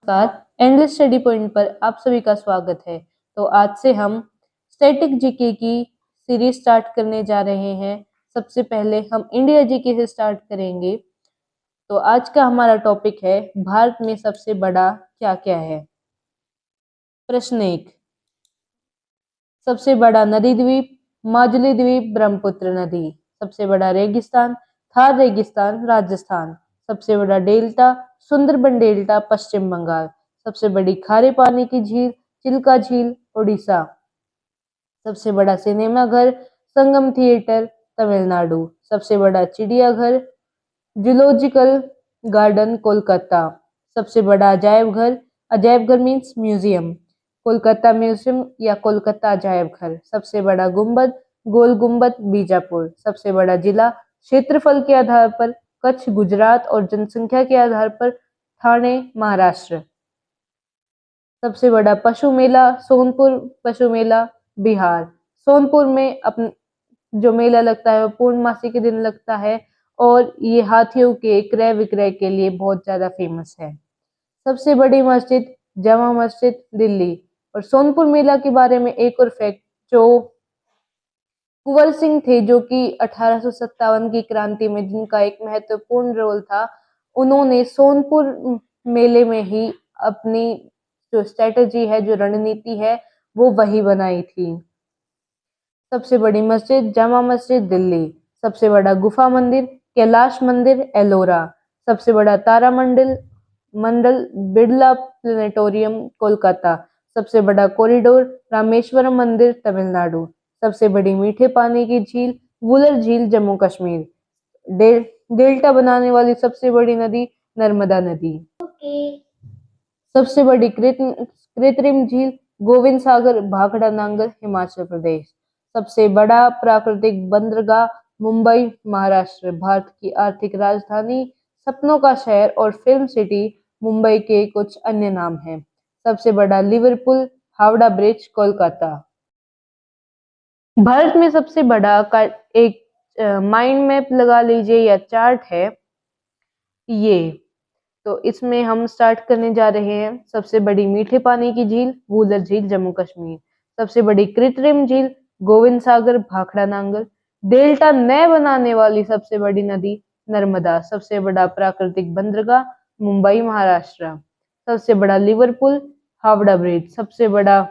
नमस्कार। Endless study point पर आप सभी का स्वागत है। तो आज से हम स्टैटिक जीके की सीरीज स्टार्ट करने जा रहे हैं। सबसे पहले हम इंडिया जीके से स्टार्ट करेंगे। तो आज का हमारा टॉपिक है भारत में सबसे बड़ा क्या क्या है। प्रश्न 1, सबसे बड़ा नदी द्वीप, माजुली द्वीप, ब्रह्मपुत्र नदी। सबसे बड़ा रेगिस्तान, थार रेगिस्तान, राजस्थान। सबसे बड़ा डेल्टा, सुंदरबन डेल्टा, पश्चिम बंगाल। सबसे बड़ी खारे पानी की झील, चिल्का झील, उड़ीसा। सबसे बड़ा सिनेमाघर, संगम थिएटर, तमिलनाडु। सबसे बड़ा चिड़ियाघर, जूलॉजिकल गार्डन, कोलकाता। सबसे बड़ा अजायब घर मीन्स म्यूजियम, कोलकाता म्यूजियम या कोलकाता अजायब घर। सबसे बड़ा गुंबद, गोल गुंबद, बीजापुर। सबसे बड़ा जिला क्षेत्रफल के आधार पर कच्छ गुजरात और जनसंख्या के आधार पर ठाणे महाराष्ट्र। सबसे बड़ा पशु मेला, सोनपुर पशु मेला, बिहार। सोनपुर में जो मेला लगता है वो पूर्णमासी के दिन लगता है और ये हाथियों के क्रय विक्रय के लिए बहुत ज्यादा फेमस है। सबसे बड़ी मस्जिद, जामा मस्जिद, दिल्ली। और सोनपुर मेला के बारे में एक और फैक्ट, जो कुंवर सिंह थे जो कि 1857 की क्रांति में जिनका एक महत्वपूर्ण रोल था, उन्होंने सोनपुर मेले में ही अपनी जो स्ट्रेटजी है, जो रणनीति है, वो वही बनाई थी। सबसे बड़ी मस्जिद, जामा मस्जिद, दिल्ली। सबसे बड़ा गुफा मंदिर, कैलाश मंदिर, एलोरा। सबसे बड़ा तारा मंडल, बिड़ला प्लेनेटोरियम, कोलकाता। सबसे बड़ा कॉरिडोर, रामेश्वरम मंदिर, तमिलनाडु। सबसे बड़ी मीठे पानी की झील, वुलर झील, जम्मू कश्मीर। डेल्टा बनाने वाली सबसे बड़ी नदी, नर्मदा नदी। सबसे बड़ी कृत्रिम झील, गोविंद सागर, भाखड़ा नांगल, हिमाचल प्रदेश। सबसे बड़ा प्राकृतिक बंदरगाह, मुंबई, महाराष्ट्र। भारत की आर्थिक राजधानी, सपनों का शहर और फिल्म सिटी, मुंबई के कुछ अन्य नाम हैं। सबसे बड़ा लिवरपूल, हावड़ा ब्रिज, कोलकाता। भारत में सबसे बड़ा एक माइंड मैप लगा लीजिए या चार्ट है ये। तो इसमें हम स्टार्ट करने जा रहे हैं। सबसे बड़ी मीठे पानी की झील, वूलर झील, जम्मू कश्मीर। सबसे बड़ी कृत्रिम झील, गोविंद सागर, भाखड़ा नांगल। डेल्टा नए बनाने वाली सबसे बड़ी नदी, नर्मदा। सबसे बड़ा प्राकृतिक बंदरगाह, मुंबई, महाराष्ट्र। सबसे बड़ा लिवरपूल, हावड़ा ब्रिज। सबसे बड़ा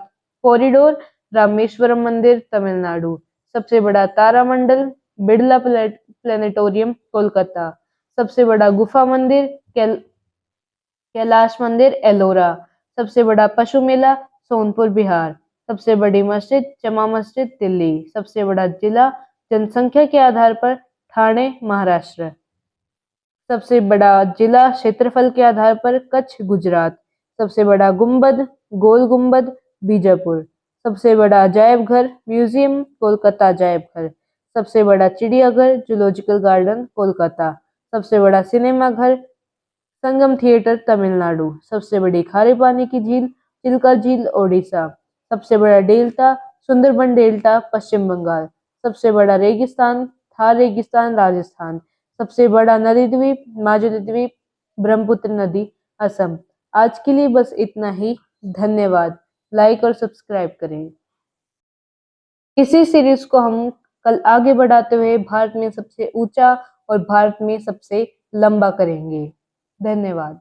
कॉरिडोर, रामेश्वरम मंदिर, तमिलनाडु। सबसे बड़ा तारामंडल, बिड़ला प्लेनेटोरियम, कोलकाता। सबसे बड़ा गुफा मंदिर, कैलाश मंदिर, एलोरा। सबसे बड़ा पशु मेला, सोनपुर, बिहार। सबसे बड़ी मस्जिद, जमा मस्जिद, दिल्ली। सबसे बड़ा जिला जनसंख्या के आधार पर ठाणे, महाराष्ट्र। सबसे बड़ा जिला क्षेत्रफल के आधार पर कच्छ, गुजरात। सबसे बड़ा गुंबद, गोल गुंबद, बीजापुर। सबसे बड़ा अजायब घर, म्यूजियम, कोलकाता अजायब घर। सबसे बड़ा चिड़ियाघर, जूलॉजिकल गार्डन, कोलकाता। सबसे बड़ा सिनेमाघर, संगम थिएटर, तमिलनाडु। सबसे बड़ी खारे पानी की झील, चिल्का झील, ओडिशा। सबसे बड़ा डेल्टा, सुंदरबन डेल्टा, पश्चिम बंगाल। सबसे बड़ा रेगिस्तान, थार रेगिस्तान, राजस्थान। सबसे बड़ा नदी द्वीप, माजुली द्वीप, ब्रह्मपुत्र नदी, असम। आज के लिए बस इतना ही। धन्यवाद। लाइक और सब्सक्राइब करें। इसी सीरीज को हम कल आगे बढ़ाते हुए भारत में सबसे ऊंचा और भारत में सबसे लंबा करेंगे। धन्यवाद।